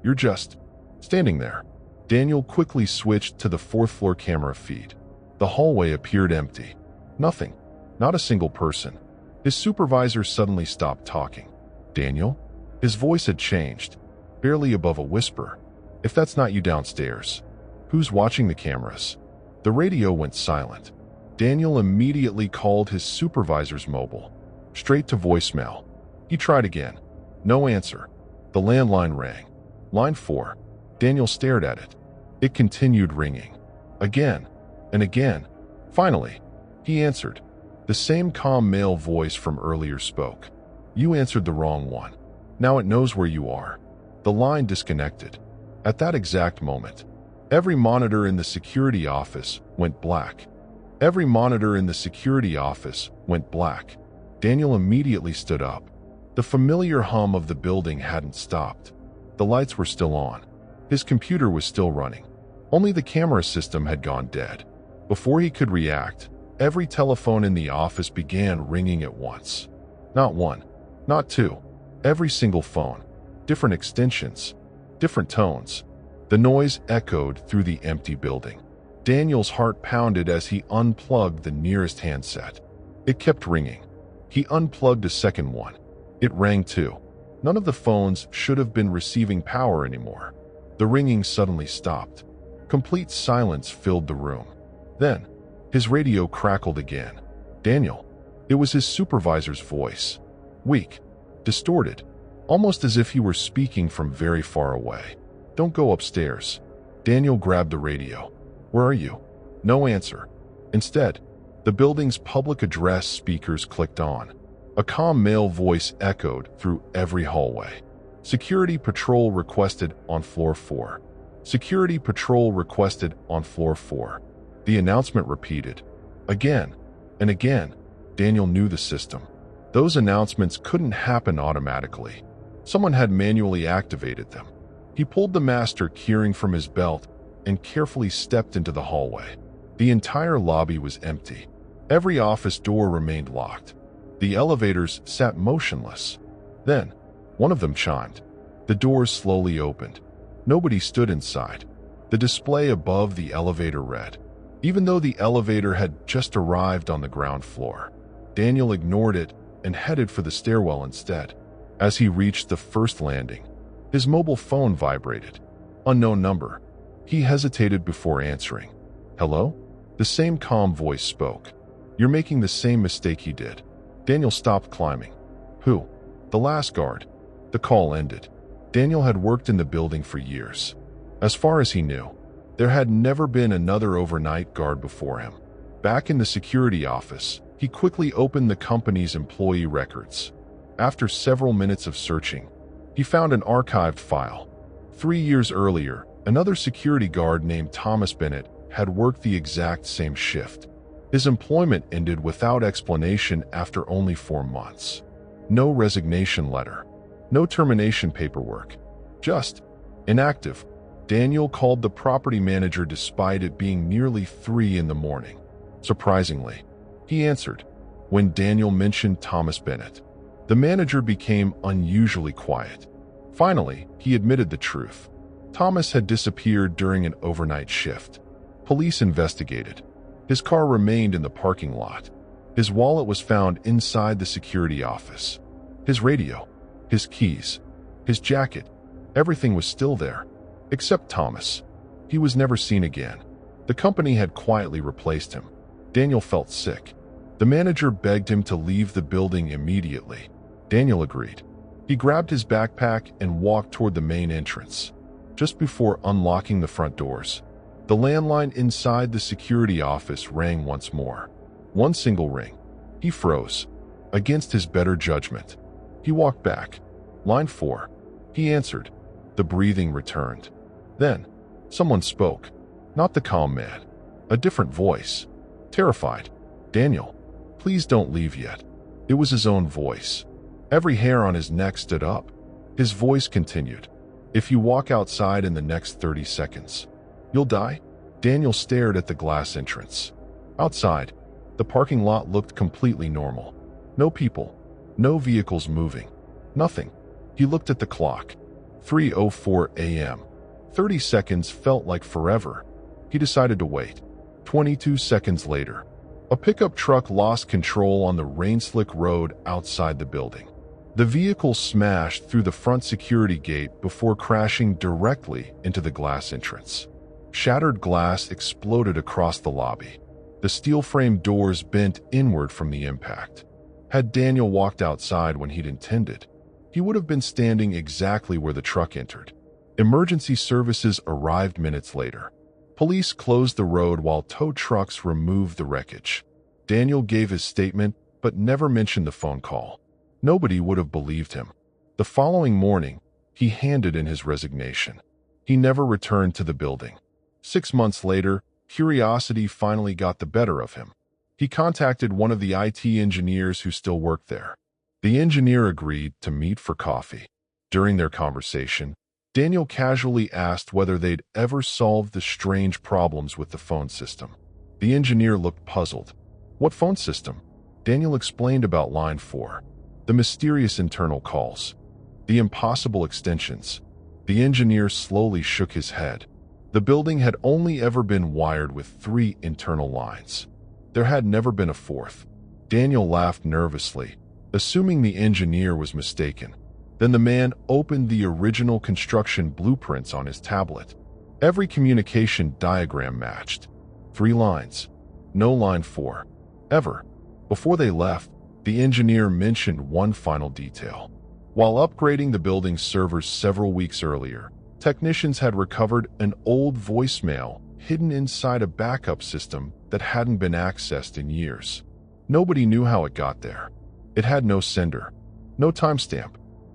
You're just standing there." Daniel quickly switched to the 4th floor camera feed. The hallway appeared empty. Nothing. Not a single person. His supervisor suddenly stopped talking. "Daniel?" His voice had changed, barely above a whisper. "If that's not you downstairs, who's watching the cameras?" The radio went silent. Daniel immediately called his supervisor's mobile. Straight to voicemail. He tried again. No answer. The landline rang. "Line 4. Daniel stared at it. It continued ringing. Again and again. Finally, he answered. The same calm male voice from earlier spoke. "You answered the wrong one. Now it knows where you are." The line disconnected. At that exact moment, every monitor in the security office went black. Every monitor in the security office went black. Daniel immediately stood up. The familiar hum of the building hadn't stopped. The lights were still on. His computer was still running. Only the camera system had gone dead. Before he could react, every telephone in the office began ringing at once. Not one, not two. Every single phone. Different extensions, different tones. The noise echoed through the empty building. Daniel's heart pounded as he unplugged the nearest handset. It kept ringing. He unplugged a second one. It rang too. None of the phones should have been receiving power anymore. The ringing suddenly stopped. Complete silence filled the room. Then, his radio crackled again. Daniel. It was his supervisor's voice. Weak, distorted, almost as if he were speaking from very far away. Don't go upstairs. Daniel grabbed the radio. Where are you? No answer. Instead, the building's public address speakers clicked on. A calm male voice echoed through every hallway. Security patrol requested on floor 4. Security patrol requested on floor 4. The announcement repeated. Again and again. Daniel knew the system. Those announcements couldn't happen automatically. Someone had manually activated them. He pulled the master keyring from his belt and carefully stepped into the hallway. The entire lobby was empty. Every office door remained locked. The elevators sat motionless. Then, one of them chimed. The doors slowly opened. Nobody stood inside. The display above the elevator read, even though the elevator had just arrived on the ground floor. Daniel ignored it and headed for the stairwell instead. As he reached the first landing, his mobile phone vibrated. Unknown number. He hesitated before answering. Hello? The same calm voice spoke. You're making the same mistake he did. Daniel stopped climbing. Who? The last guard. The call ended. Daniel had worked in the building for years. As far as he knew, there had never been another overnight guard before him. Back in the security office, he quickly opened the company's employee records. After several minutes of searching, he found an archived file. 3 years earlier, another security guard named Thomas Bennett had worked the exact same shift. His employment ended without explanation after only 4 months. No resignation letter. No termination paperwork. Just inactive. Daniel called the property manager despite it being nearly 3 in the morning. Surprisingly, he answered when Daniel mentioned Thomas Bennett. The manager became unusually quiet. Finally, he admitted the truth. Thomas had disappeared during an overnight shift. Police investigated. His car remained in the parking lot. His wallet was found inside the security office. His radio, his keys, his jacket, everything was still there, except Thomas. He was never seen again. The company had quietly replaced him. Daniel felt sick. The manager begged him to leave the building immediately. Daniel agreed. He grabbed his backpack and walked toward the main entrance. Just before unlocking the front doors, the landline inside the security office rang once more. One single ring. He froze. Against his better judgment, he walked back. Line 4. He answered. The breathing returned. Then, someone spoke. Not the calm man. A different voice. Terrified. Daniel, please don't leave yet. It was his own voice. Every hair on his neck stood up. His voice continued. If you walk outside in the next 30 seconds, you'll die. Daniel stared at the glass entrance. Outside, the parking lot looked completely normal. No people, no vehicles moving, nothing. He looked at the clock. 3:04 a.m. 30 seconds felt like forever. He decided to wait. 22 seconds later, a pickup truck lost control on the rain-slick road outside the building. The vehicle smashed through the front security gate before crashing directly into the glass entrance. Shattered glass exploded across the lobby. The steel-framed doors bent inward from the impact. Had Daniel walked outside when he'd intended, he would have been standing exactly where the truck entered. Emergency services arrived minutes later. Police closed the road while tow trucks removed the wreckage. Daniel gave his statement but never mentioned the phone call. Nobody would have believed him. The following morning, he handed in his resignation. He never returned to the building. 6 months later, curiosity finally got the better of him. He contacted one of the IT engineers who still worked there. The engineer agreed to meet for coffee. During their conversation, Daniel casually asked whether they'd ever solved the strange problems with the phone system. The engineer looked puzzled. What phone system? Daniel explained about line 4. The mysterious internal calls. The impossible extensions. The engineer slowly shook his head. The building had only ever been wired with 3 internal lines. There had never been a 4th. Daniel laughed nervously, assuming the engineer was mistaken. Then the man opened the original construction blueprints on his tablet. Every communication diagram matched. 3 lines. No line 4. Ever. Before they left, the engineer mentioned one final detail. While upgrading the building's servers several weeks earlier, technicians had recovered an old voicemail hidden inside a backup system that hadn't been accessed in years. Nobody knew how it got there. It had no sender, no timestamp,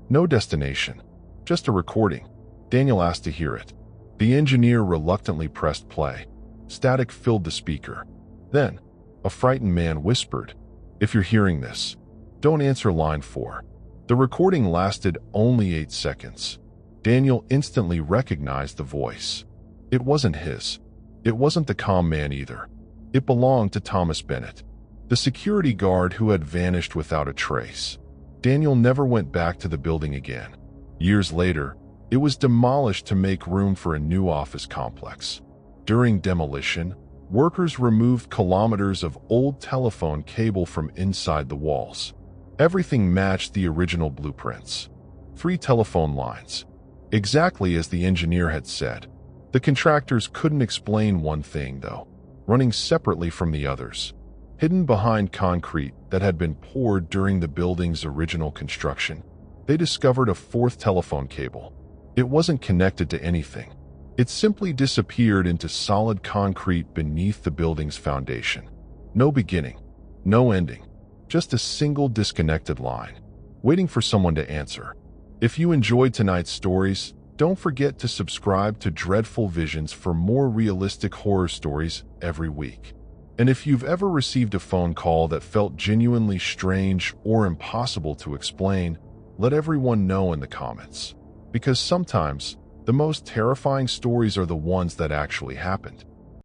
no destination, just a recording. Daniel asked to hear it. The engineer reluctantly pressed play. Static filled the speaker. Then, a frightened man whispered, "If you're hearing this, don't answer line 4. The recording lasted only 8 seconds. Daniel instantly recognized the voice. It wasn't his. It wasn't the comm man either. It belonged to Thomas Bennett, the security guard who had vanished without a trace. Daniel never went back to the building again. Years later, it was demolished to make room for a new office complex. During demolition, workers removed kilometers of old telephone cable from inside the walls. Everything matched the original blueprints. 3 telephone lines. Exactly as the engineer had said. The contractors couldn't explain one thing, though. Running separately from the others. Hidden behind concrete that had been poured during the building's original construction, they discovered a 4th telephone cable. It wasn't connected to anything. It simply disappeared into solid concrete beneath the building's foundation. No beginning, no ending, just a single disconnected line, waiting for someone to answer. If you enjoyed tonight's stories, don't forget to subscribe to Dreadful Visions for more realistic horror stories every week. And if you've ever received a phone call that felt genuinely strange or impossible to explain, let everyone know in the comments. Because sometimes, the most terrifying stories are the ones that actually happened.